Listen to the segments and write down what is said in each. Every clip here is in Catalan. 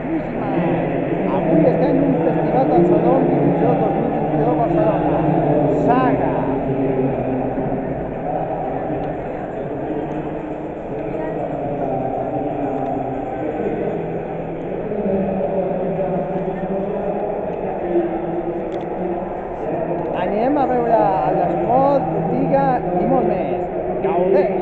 guapíssima. Avui estem en un festival del Saló videojoc 2022 a Barcelona. Saga. Anirem a veure l'esport, botiga i molt més. Gaudeix!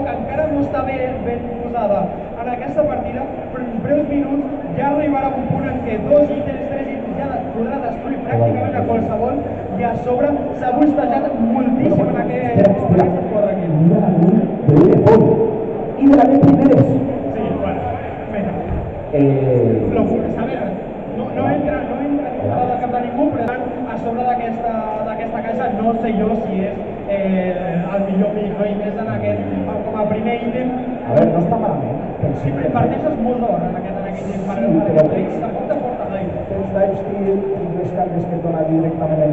Encara no està ben posada en aquesta partida, però en breus minuts ja arribarà un punt en què 2 ítems, 3 ítems ja podrà destruir pràcticament a qualsevol, i a sobre s'ha boostejat moltíssim en aquestes 4 equips. Y de la que primeres. Sí, bueno, venga. A veure, no entra a la cap de ningú, però a sobre d'aquesta caixa no sé jo si és el millor pic, no? I més com a primer ítem. A veure, no està malament. Sí, però inverteixes molt d'or en aquest ítem, per aquest tricks, tampoc te portes ahí. Tens lifesteal i les canvis que et dona directament el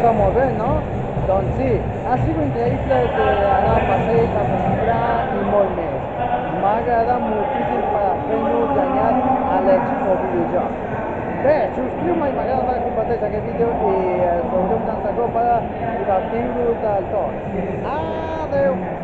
passat molt bé, no? Doncs sí, ha sigut increïble anar a passeig, a comprar i molt més. M'ha agradat moltíssim per fer-nos genial a l'Expo videojoc. Bé, subscriu-me i m'agrada que comparteix aquest vídeo i ens veurem un altre cop per divertir-vos del tot. Adeu!